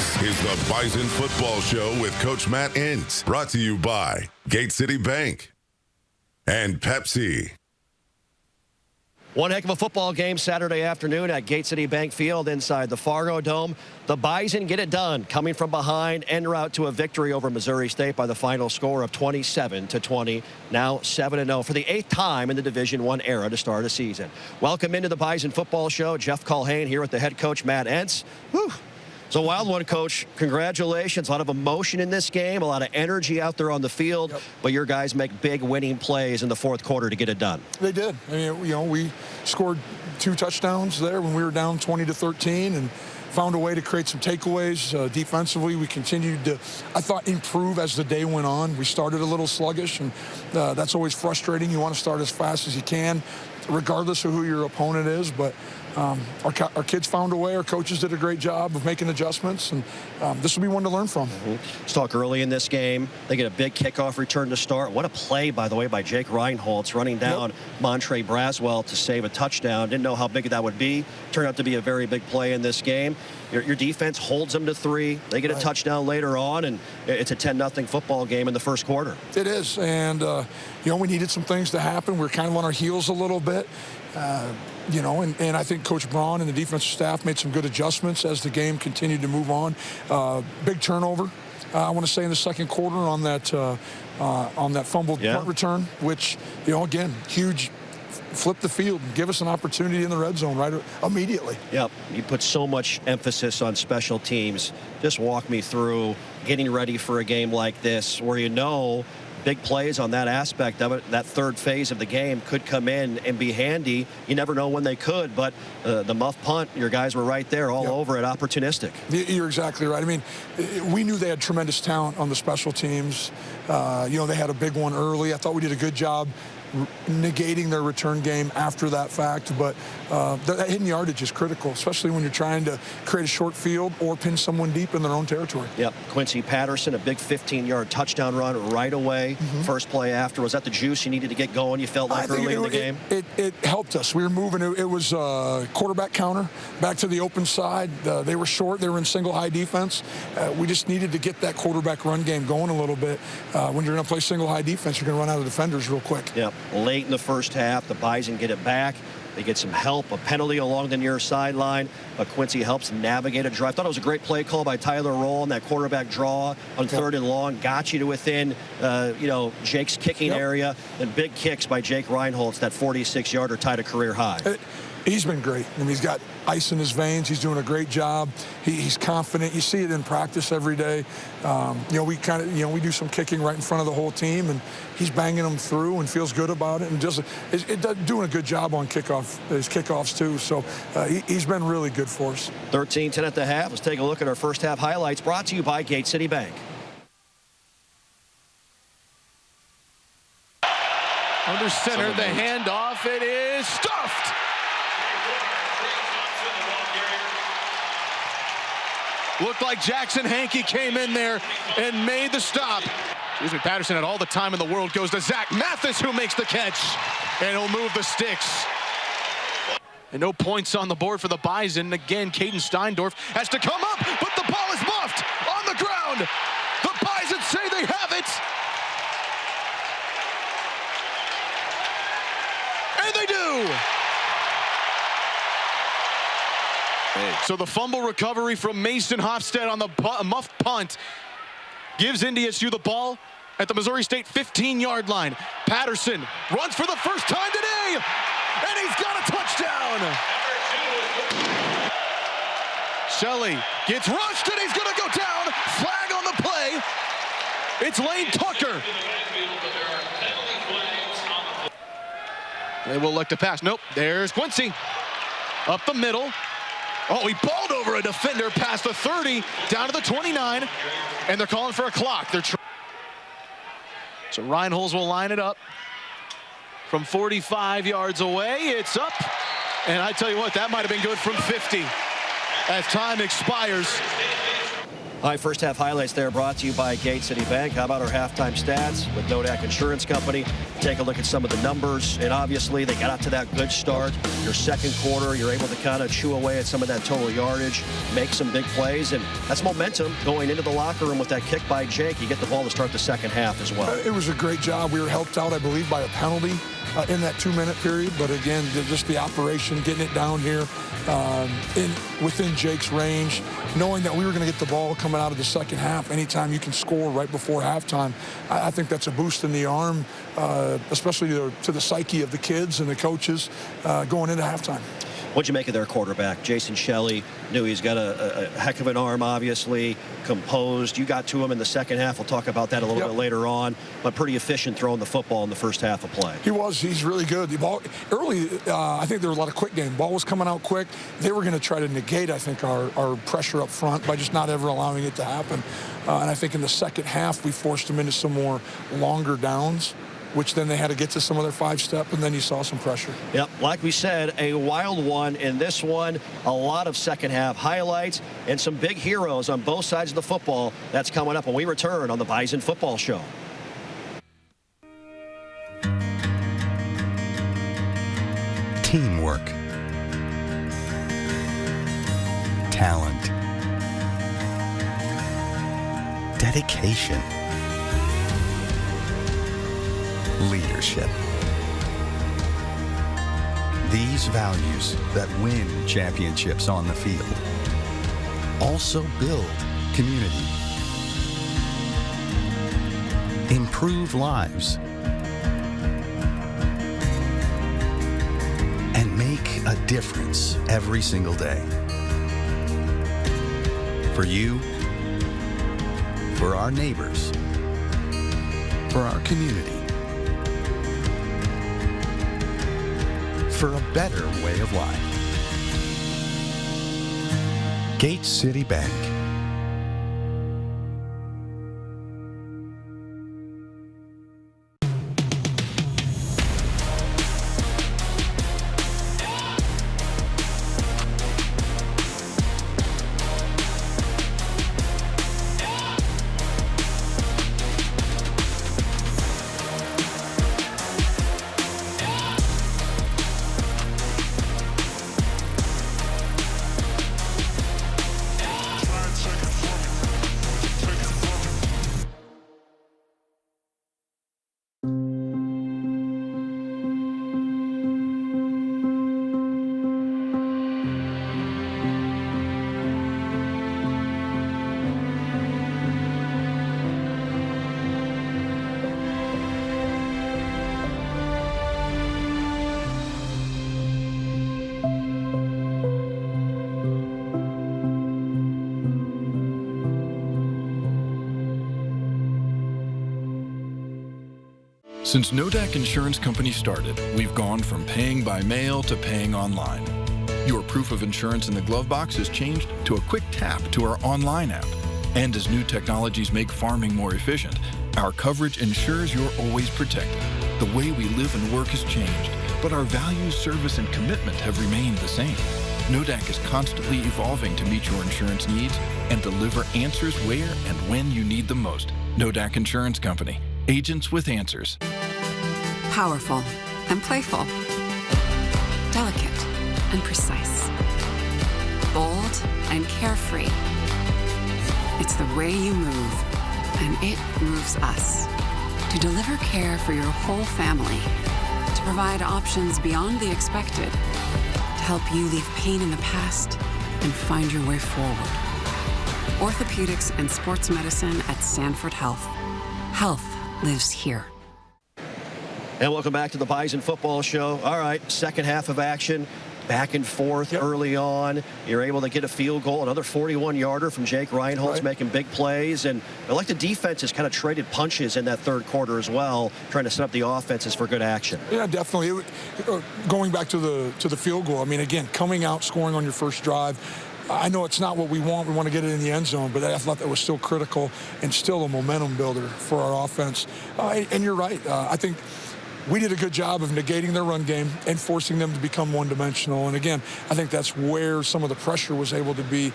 This is the Bison Football Show with Coach Matt Entz. Brought to you by Gate City Bank and Pepsi. One heck of a football game Saturday afternoon at Gate City Bank Field inside the Fargo Dome. The Bison get it done, coming from behind en route to a victory over Missouri State by the final score of 27-20. Now 7-0 for the 8th time in the Division I era to start a season. Welcome into the Bison Football Show. Jeff Culhane here with the head coach, Matt Entz. Whew. It's a wild one, Coach. Congratulations. A lot of emotion in this game, a lot of energy out there on the field, but your guys make big winning plays in the fourth quarter to get it done. They did. I mean, you know, we scored 2 touchdowns there when we were down 20-13 and found a way to create some takeaways. Defensively, we continued to, I thought, improve as the day went on. We started a little sluggish, and that's always frustrating. You want to start as fast as you can, regardless of who your opponent is, but our kids found a way. Our coaches did a great job of making adjustments, and this will be one to learn from. Let's talk early in this game. They get a big kickoff return to start. What a play, by the way, by Jake Reinholtz, running down Montre Braswell to save a touchdown. Didn't know how big that would be. Turned out to be a very big play in this game. Your defense holds them to 3. They get a touchdown later on, and it's a 10-0 football game in the first quarter. It is, and you know, we needed some things to happen. We were kind of on our heels a little bit. You know, and I think Coach Braun and the defensive staff made some good adjustments as the game continued to move on. Big turnover, I want to say, in the second quarter on that fumbled punt return, which, you know, again, huge. Flip the field and give us an opportunity in the red zone right immediately. Yep, you put so much emphasis on special teams. Just walk me through getting ready for a game like this where you know big plays on that aspect of it. That third phase of the game could come in and be handy. You never know when they could, but the muff punt, your guys were right there all over it, opportunistic. You're exactly right. I mean, we knew they had tremendous talent on the special teams. You know, they had a big one early. I thought we did a good job negating their return game after that fact, but that hidden yardage is critical, especially when you're trying to create a short field or pin someone deep in their own territory. Yep, Quincy Patterson, a big 15-yard touchdown run right away. First play after, was that the juice you needed to get going, you felt like early in the game? It helped us. We were moving. It was a quarterback counter back to the open side. They were short. They were in single high defense. We just needed to get that quarterback run game going a little bit. When you're going to play single high defense, you're going to run out of defenders real quick. Yep. Late in the first half, the Bison get it back. They get some help, a penalty along the near sideline, but Quincy helps navigate a drive. I thought it was a great play call by Tyler Roll on that quarterback draw on 3rd and long. Got you to within, you know, Jake's kicking area. And big kicks by Jake Reinholtz, that 46-yarder tied a career high. He's been great. I mean, he's got ice in his veins. He's doing a great job. He's confident. You see it in practice every day. You know, we kind of, you know, we do some kicking right in front of the whole team, and he's banging them through and feels good about it, and just doing a good job on his kickoffs too. So he's been really good for us. 13-10 at the half. Let's take a look at our first half highlights, brought to you by Gate City Bank. Under center, the handoff. It is stuffed. Looked like Jackson Hankey came in there and made the stop. Excuse me, Patterson had all the time in the world, goes to Zach Mathis, who makes the catch, and he'll move the sticks. And no points on the board for the Bison. Again, Caden Steindorf has to come up, but the ball is muffed on the ground. The Bison say they have it. And they do. So the fumble recovery from Mason Hofstad on the muffed punt gives NDSU the ball at the Missouri State 15-yard line. Patterson runs for the first time today, and he's got a touchdown. Shelley gets rushed, and he's going to go down. Flag on the play. It's Lane Tucker. They will look to pass. Nope, there's Quincy. Up the middle. Oh, he balled over a defender past the 30, down to the 29, and they're calling for a clock. So Reinholtz will line it up from 45 yards away. It's up, and I tell you what, that might have been good from 50 as time expires. All right, first half highlights there brought to you by Gate City Bank. How about our halftime stats with Nodak Insurance Company? Take a look at some of the numbers, and obviously they got out to that good start. Your second quarter, you're able to kind of chew away at some of that total yardage, make some big plays, and that's momentum going into the locker room with that kick by Jake. You get the ball to start the second half as well. It was a great job. We were helped out, I believe, by a penalty in that 2-minute period, but again, just the operation, getting it down here within Jake's range, knowing that we were going to get the ball coming out of the second half. Anytime you can score right before halftime, I think that's a boost in the arm, especially to the psyche of the kids and the coaches going into halftime. What'd you make of their quarterback? Jason Shelley knew he's got a heck of an arm, obviously, composed. You got to him in the second half. We'll talk about that a little bit later on, but pretty efficient throwing the football in the first half of play. He was. He's really good. The ball, early, I think there were a lot of quick game. Ball was coming out quick. They were going to try to negate, I think, our pressure up front by just not ever allowing it to happen. And I think in the second half, we forced them into some more longer downs, which then they had to get to some of their 5-step, and then you saw some pressure. Yep, like we said, a wild one in this one. A lot of second half highlights and some big heroes on both sides of the football. That's coming up when we return on the Bison Football Show. Teamwork, talent, dedication, leadership. These values that win championships on the field also build community, improve lives, and make a difference every single day. For you, for our neighbors, for our community, for a better way of life. Gate City Bank. Since Nodak Insurance Company started, we've gone from paying by mail to paying online. Your proof of insurance in the glove box has changed to a quick tap to our online app. And as new technologies make farming more efficient, our coverage ensures you're always protected. The way we live and work has changed, but our values, service, and commitment have remained the same. Nodak is constantly evolving to meet your insurance needs and deliver answers where and when you need them most. Nodak Insurance Company. Agents with answers. Powerful and playful. Delicate and precise. Bold and carefree. It's the way you move, and it moves us. To deliver care for your whole family. To provide options beyond the expected. To help you leave pain in the past and find your way forward. Orthopedics and sports medicine at SANFORD Health. Health lives here. And welcome back to the Bison Football Show. All right, second half of action, back and forth early on. You're able to get a field goal, another 41-yarder from Jake Reinholtz, making big plays. And I like the defense has kind of traded punches in that third quarter as well, trying to set up the offenses for good action. Yeah, definitely. Going back to the field goal, I mean, again, coming out, scoring on your first drive, I know it's not what we want. We want to get it in the end zone, but I thought that was still critical and still a momentum builder for our offense. And you're right. I think we did a good job of negating their run game and forcing them to become one-dimensional. And again, I think that's where some of the pressure was able to be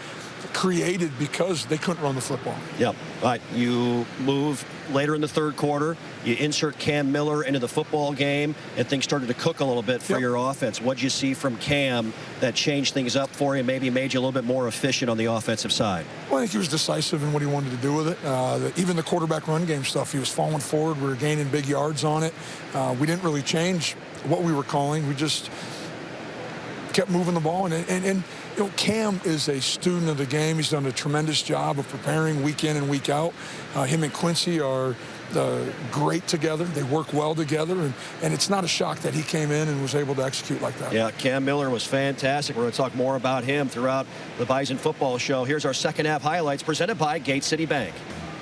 created because they couldn't run the football. Yep. All right, you move later in the third quarter. You insert Cam Miller into the football game, and things started to cook a little bit for your offense. What did you see from Cam that changed things up for you, maybe made you a little bit more efficient on the offensive side? Well, I think he was decisive in what he wanted to do with it. Even the quarterback run game stuff, he was falling forward. We were gaining big yards on it. We didn't really change what we were calling. We just kept moving the ball. And you know, Cam is a student of the game. He's done a tremendous job of preparing week in and week out. Him and Quincy are great together. They work well together, and it's not a shock that he came in and was able to execute like that. Yeah, Cam Miller was fantastic. We're going to talk more about him throughout the Bison Football Show. Here's our second half highlights presented by Gate City Bank.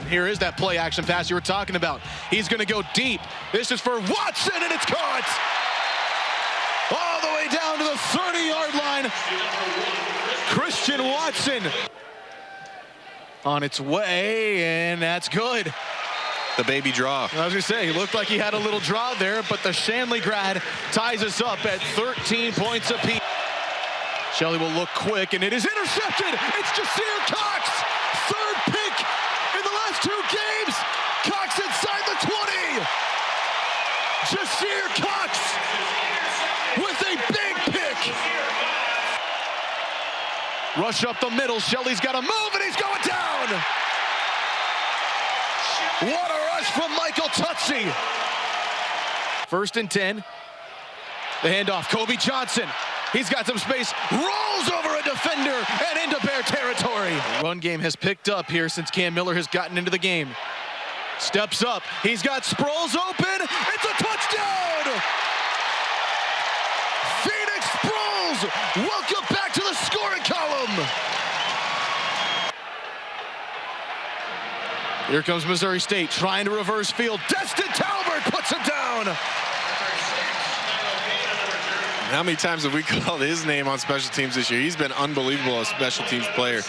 Here is that play action pass you were talking about. He's going to go deep. This is for Watson, and it's caught. All the way down to the 30-yard line. Christian Watson on its way, and that's good. The baby draw. I was going to say, he looked like he had a little draw there, but the Shanley grad ties us up at 13 points apiece. Shelley will look quick, and it is intercepted. It's Jasir Cox. Third pick in the last 2 games. Cox inside the 20. Jasir Cox with a big pick. Rush up the middle. Shelley's got to move, and he's going down. What a rush from Michael Tutsi. 1st and 10. The handoff, Kobe Johnson. He's got some space, rolls over a defender and into Bear territory. The run game has picked up here since Cam Miller has gotten into the game. Steps up, he's got Sproles open, it's a touchdown! Phoenix Sproles, welcome back to the scoring column. Here comes Missouri State trying to reverse field. Destin Talbert puts him down. How many times have we called his name on special teams this year? He's been unbelievable as a special teams player.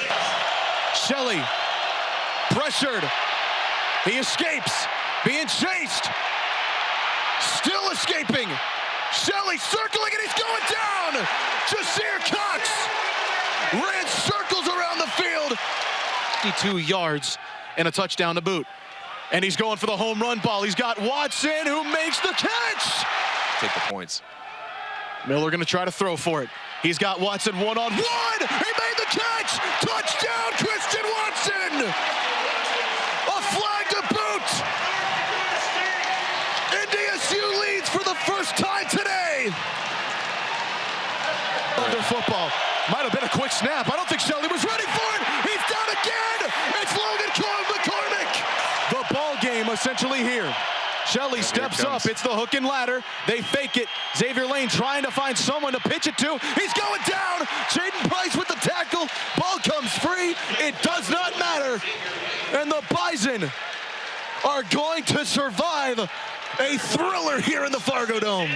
Shelley pressured. He escapes, being chased. Still escaping. Shelley circling, and he's going down. Jasir Cox ran circles around the field. 52 yards and a touchdown to boot. And he's going for the home run ball. He's got Watson, who makes the catch. Take the points. Miller going to try to throw for it. He's got Watson one-on-one. He made the catch. Touchdown, Christian Watson. A flag to boot. NDSU leads for the first time today. Under football. Might have been a quick snap. I don't think Shelley was ready for it. He's down again. It's Logan McCormick. The ball game essentially here. Shelley steps up. It's the hook and ladder. They fake it. Xavier Lane trying to find someone to pitch it to. He's going down. Jaden Price with the tackle. Ball comes free. It does not matter. And the Bison are going to survive a thriller here in the Fargo Dome.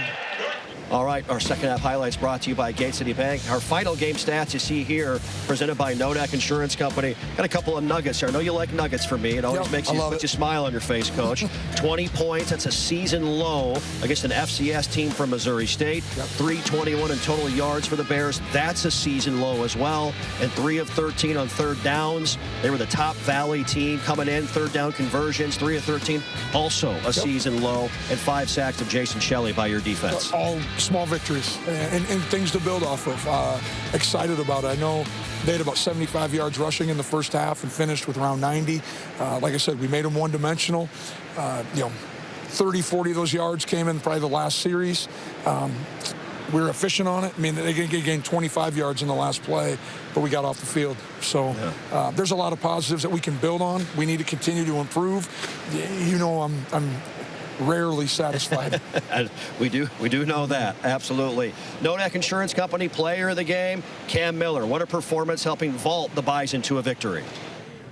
All right, our second half highlights brought to you by Gate City Bank. Our final game stats you see here, presented by Nodak Insurance Company. Got a couple of nuggets here. I know you like nuggets for me. It always makes you put your smile on your face, Coach. 20 points, that's a season low against an FCS team from Missouri State. 321 in total yards for the Bears. That's a season low as well. And 3 of 13 on third downs. They were the top Valley team coming in. Third down conversions, 3 of 13. Also a season low. And 5 sacks of Jason Shelley by your defense. All small victories and things to build off of. Excited about it. I know they had about 75 yards rushing in the first half and finished with around 90. Like I said, we made them one-dimensional. 30, 40 of those yards came in probably the last series. We were efficient on it. I mean, they gained 25 yards in the last play, but we got off the field. So there's a lot of positives that we can build on. We need to continue to improve. You know, I'm rarely satisfied. we do know that, absolutely. Nodak Insurance Company player of the game, Cam Miller. What a performance helping vault the Bison to a victory.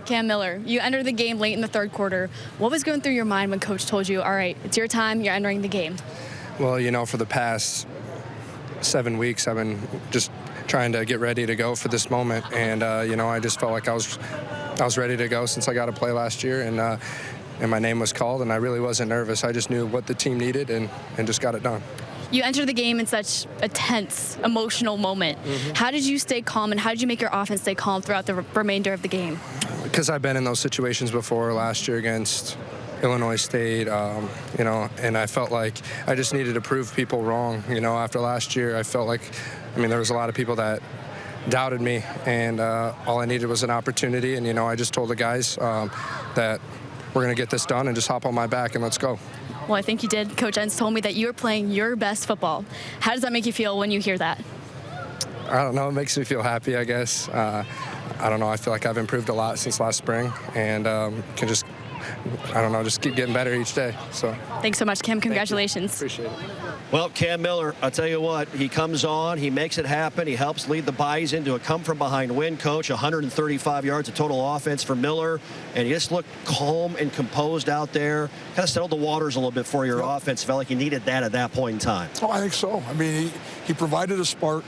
Cam Miller, you entered the game late in the third quarter. What was going through your mind when Coach told you, all right, it's your time, you're entering the game? Well, you know, for the past 7 weeks, I've been just trying to get ready to go for this moment. And, you know, I just felt like I was ready to go since I got to play last year. And my name was called, and I really wasn't nervous. I just knew what the team needed and just got it done. You entered the game in such a tense, emotional moment. How did you stay calm, and how did you make your offense stay calm throughout the remainder of the game? Because I've been in those situations before last year against Illinois State, you know, and I felt like I just needed to prove people wrong. You know, after last year, I felt like, I mean, there was a lot of people that doubted me, and all I needed was an opportunity. And, you know, I just told the guys that we're going to get this done and just hop on my back and let's go. Well, I think you did. Coach Entz told me that you were playing your best football. How does that make you feel when you hear that? I don't know. It makes me feel happy, I guess. I don't know. I feel like I've improved a lot since last spring, and can just, I don't know, just keep getting better each day. So thanks so much, Cam. Congratulations. Appreciate it. Well, Cam Miller, I'll tell you what, he comes on, he makes it happen, he helps lead the Bison to a come-from-behind win, Coach. 135 yards of total offense for Miller, and he just looked calm and composed out there. Kind of settled the waters a little bit for your offense. Felt like you needed that at that point in time. Oh, I think so. I mean, he provided a spark.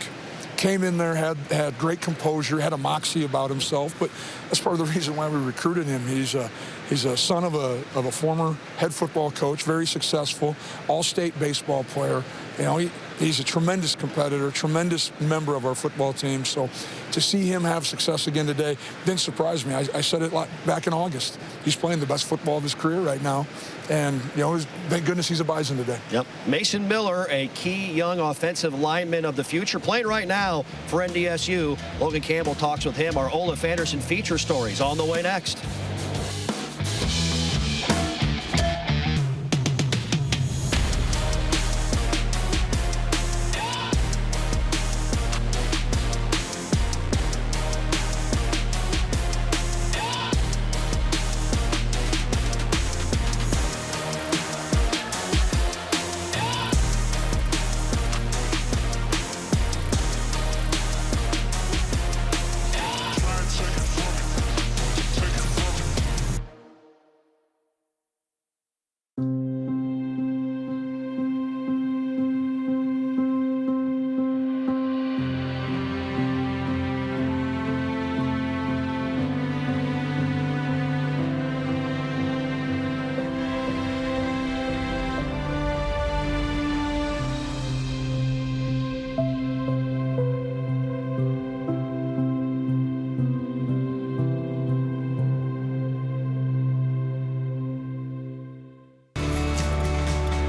Came in there, had great composure, had a moxie about himself, but that's part of the reason why we recruited him. He's a son of a former head football coach, very successful, all-state baseball player. You know, he's a tremendous competitor, tremendous member of our football team. So to see him have success again today didn't surprise me. I said it back in August. He's playing the best football of his career right now. And, you know, thank goodness he's a Bison today. Yep. Mason Miller, a key young offensive lineman of the future, playing right now for NDSU. Logan Campbell talks with him. Our Olaf Anderson feature stories on the way next.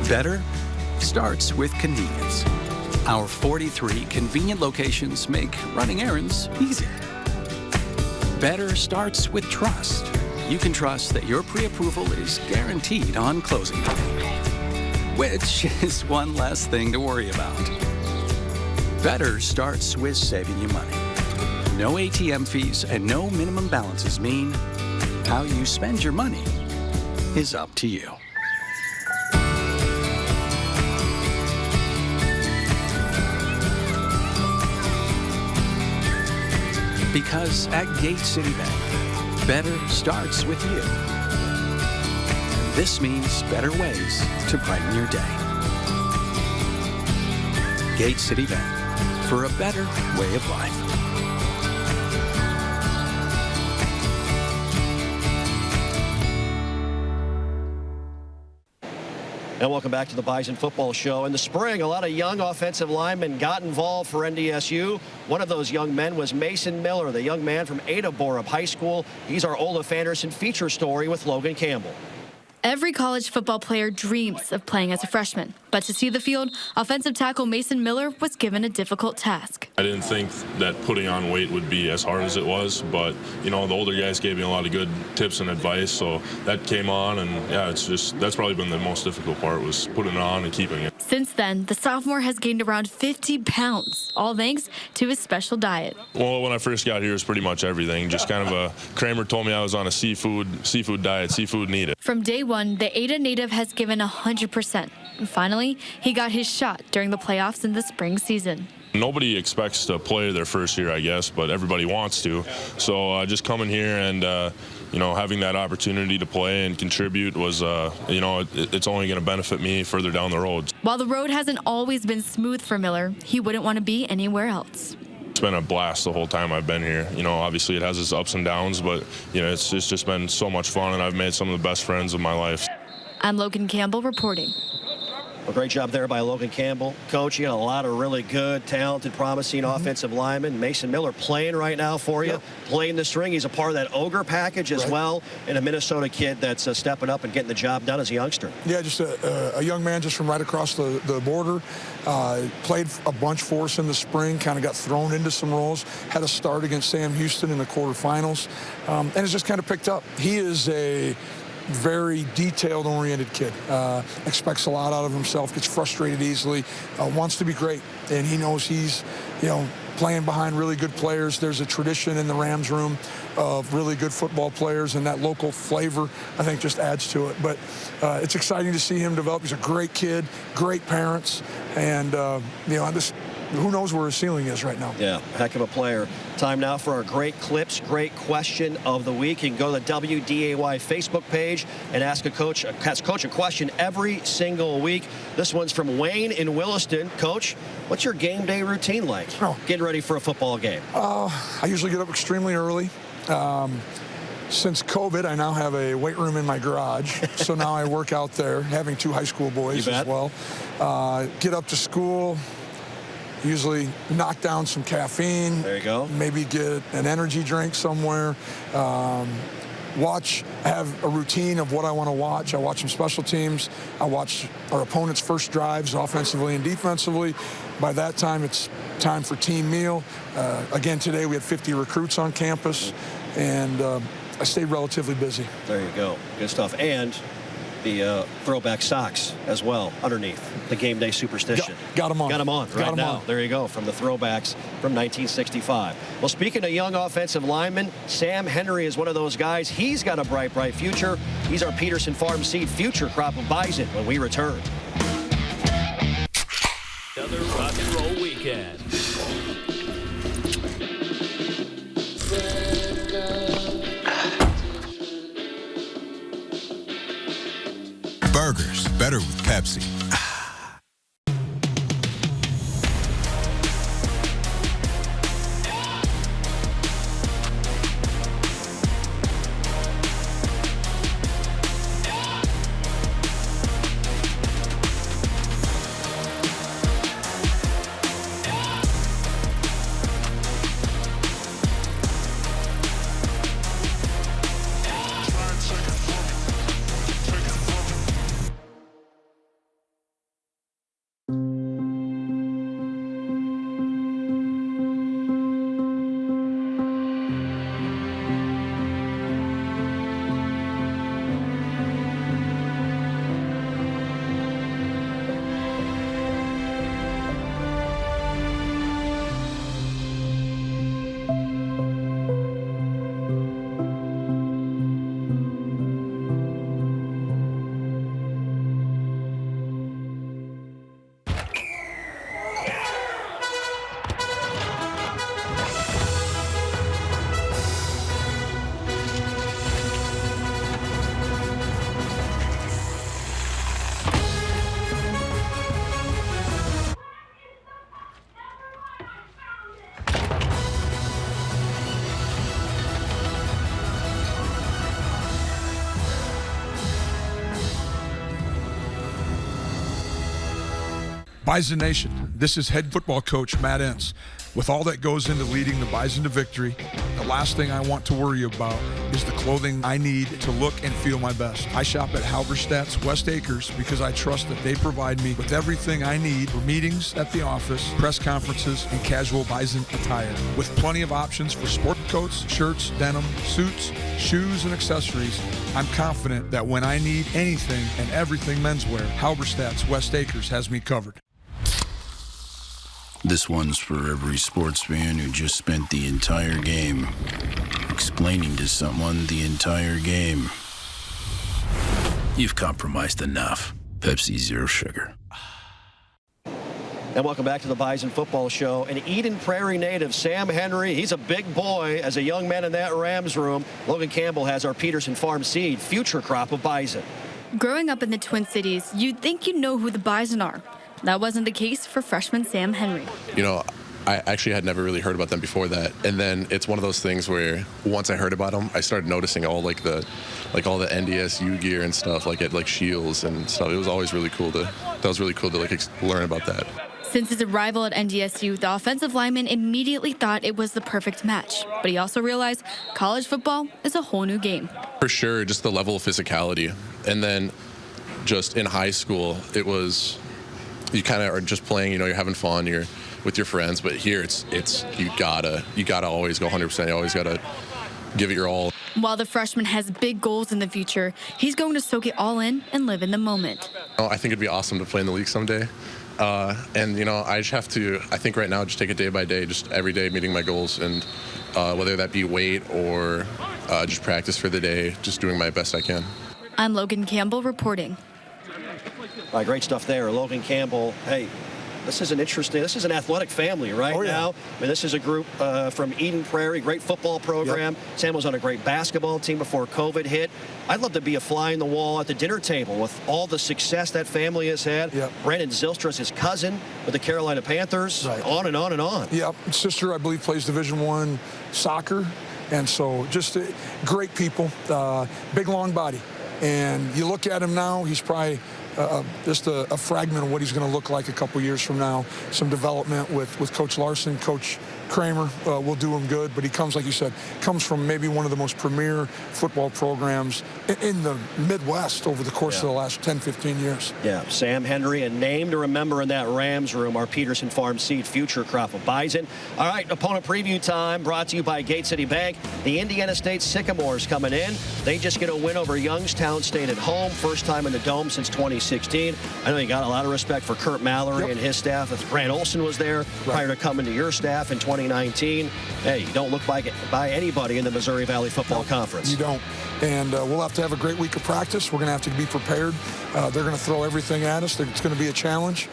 Better starts with convenience. Our 43 convenient locations make running errands easy. Better starts with trust. You can trust that your pre-approval is guaranteed on closing day, which is one less thing to worry about. Better starts with saving you money. No ATM fees and no minimum balances mean how you spend your money is up to you. Because at Gate City Bank, better starts with you. And this means better ways to brighten your day. Gate City Bank, for a better way of life. And welcome back to the Bison Football Show. In the spring, a lot of young offensive linemen got involved for NDSU. One of those young men was Mason Miller, the young man from Ada Borup High School. He's our Olaf Anderson feature story with Logan Campbell. Every college football player dreams of playing as a freshman, but to see the field, offensive tackle Mason Miller was given a difficult task. I didn't think that putting on weight would be as hard as it was, but, you know, the older guys gave me a lot of good tips and advice, so that came on, and, yeah, that's probably been the most difficult part, was putting it on and keeping it. Since then, the sophomore has gained around 50 pounds, all thanks to his special diet. Well, when I first got here, it was pretty much everything. Just kind of Kramer told me I was on a seafood diet, seafood needed. From day one, the Ada native has given 100%. And finally, he got his shot during the playoffs in the spring season. Nobody expects to play their first year, I guess, but everybody wants to. So just coming here and, you know, having that opportunity to play and contribute was, you know, it's only going to benefit me further down the road. While the road hasn't always been smooth for Miller, he wouldn't want to be anywhere else. It's been a blast the whole time I've been here. You know, obviously it has its ups and downs, but, you know, it's just been so much fun, and I've made some of the best friends of my life. I'm Logan Campbell reporting. Well, great job there by Logan Campbell. Coach, you got a lot of really good, talented, promising offensive linemen. Mason Miller playing right now for you, playing the string. He's a part of that Ogre package as well, and a Minnesota kid that's stepping up and getting the job done as a youngster. Yeah, just a young man just from right across the border. Played a bunch for us in the spring, kind of got thrown into some roles, had a start against Sam Houston in the quarterfinals, and it's just kind of picked up. He is a very detailed-oriented kid, expects a lot out of himself, gets frustrated easily, wants to be great, and he knows he's, playing behind really good players. There's a tradition in the Rams room of really good football players, and that local flavor, I think, just adds to it. But it's exciting to see him develop. He's a great kid, great parents, and, who knows where his ceiling is right now. Yeah, heck of a player. Time now for our great clips, great question of the week. You can go to the WDAY Facebook page and ask Coach a question every single week. This one's from Wayne in Williston. Coach, what's your game day routine like? Getting ready for a football game. I usually get up extremely early. Since COVID, I now have a weight room in my garage, so now I work out there, having 2 high school boys as well. Get up to school. Usually knock down some caffeine. There you go. Maybe get an energy drink somewhere. Have a routine of what I want to watch. I watch some special teams. I watch our opponent's first drives offensively and defensively. By that time, it's time for team meal. Again, today we had 50 recruits on campus, and I stayed relatively busy. There you go. Good stuff. And the throwback socks as well underneath the game day superstition. Got them on. Got them on right now. There you go, from the throwbacks from 1965. Well, speaking of young offensive linemen, Sam Henry is one of those guys. He's got a bright, bright future. He's our Peterson Farm Seed future crop of Bison when we return. Another rock and roll weekend. Burgers, better with Pepsi. Bison Nation, this is head football coach Matt Entz. With all that goes into leading the Bison to victory, the last thing I want to worry about is the clothing I need to look and feel my best. I shop at Halberstadt's West Acres because I trust that they provide me with everything I need for meetings at the office, press conferences, and casual Bison attire. With plenty of options for sport coats, shirts, denim, suits, shoes, and accessories, I'm confident that when I need anything and everything menswear, Halberstadt's West Acres has me covered. This one's for every sports fan who just spent the entire game explaining to someone the entire game. You've compromised enough. Pepsi Zero Sugar. And welcome back to the Bison Football Show. An Eden Prairie native, Sam Henry. He's a big boy as a young man in that Rams room. Logan Campbell has our Peterson Farm Seed future crop of Bison. Growing up in the Twin Cities, you'd think you'd know who the Bison are. That wasn't the case for freshman Sam Henry. I actually had never really heard about them before that. And then it's one of those things where once I heard about them, I started noticing all all the NDSU gear and stuff, like at SCHEELS and stuff. It was always really cool to learn about that. Since his arrival at NDSU, the offensive lineman immediately thought it was the perfect match. But he also realized college football is a whole new game. For sure, just the level of physicality. And then just in high school, it was, you kind of are just playing, you're having fun, you're with your friends. But here, it's you gotta always go 100%. You always gotta give it your all. While the freshman has big goals in the future, he's going to soak it all in and live in the moment. I think it'd be awesome to play in the league someday. And I just have to, I think right now, just take it day by day, just every day meeting my goals. And whether that be weight or just practice for the day, just doing my best I can. I'm Logan Campbell reporting. All right, great stuff there. Logan Campbell, hey, this is an athletic family right now. I mean, this is a group from Eden Prairie, great football program. Yep. Sam was on a great basketball team before COVID hit. I'd love to be a fly in the wall at the dinner table with all the success that family has had. Yep. Brandon Zylstra's his cousin with the Carolina Panthers, on and on and on. Yep, sister, I believe, plays Division I soccer. And so just great people, big, long body. And you look at him now, he's probably just a fragment of what he's going to look like a couple years from now. Some development with Coach Larson, Coach Kramer will do him good, but he comes, like you said, comes from maybe one of the most premier football programs in the Midwest over the course of the last 10, 15 years. Yeah, Sam Henry, a name to remember in that Rams room, our Peterson Farm Seed future crop of Bison. All right, opponent preview time brought to you by Gate City Bank. The Indiana State Sycamores coming in. They just get a win over Youngstown State at home. First time in the Dome since 2016. I know you got a lot of respect for Kurt Mallory and his staff. Grant Olson was there prior to coming to your staff in 2019. Hey, you don't look by anybody in the Missouri Valley Football Conference. You don't. And we'll have to have a great week of practice. We're going to have to be prepared. They're going to throw everything at us. It's going to be a challenge.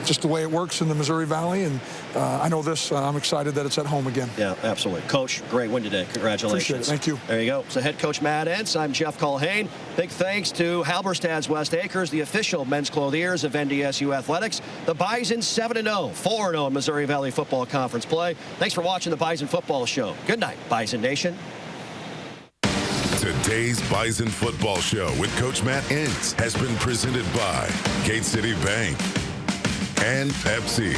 Just the way it works in the Missouri Valley. And I know this. I'm excited that it's at home again. Yeah, absolutely. Coach, great win today. Congratulations. Appreciate it. Thank you. There you go. So head coach Matt Entz. I'm Jeff Culhane. Big thanks to Halberstad's West Acres, the official men's clothiers of NDSU Athletics. The Bison 7-0, 4-0 in Missouri Valley Football Conference play. Thanks for watching the Bison Football Show. Good night, Bison Nation. Today's Bison Football Show with Coach Matt Entz has been presented by Gate City Bank and Pepsi.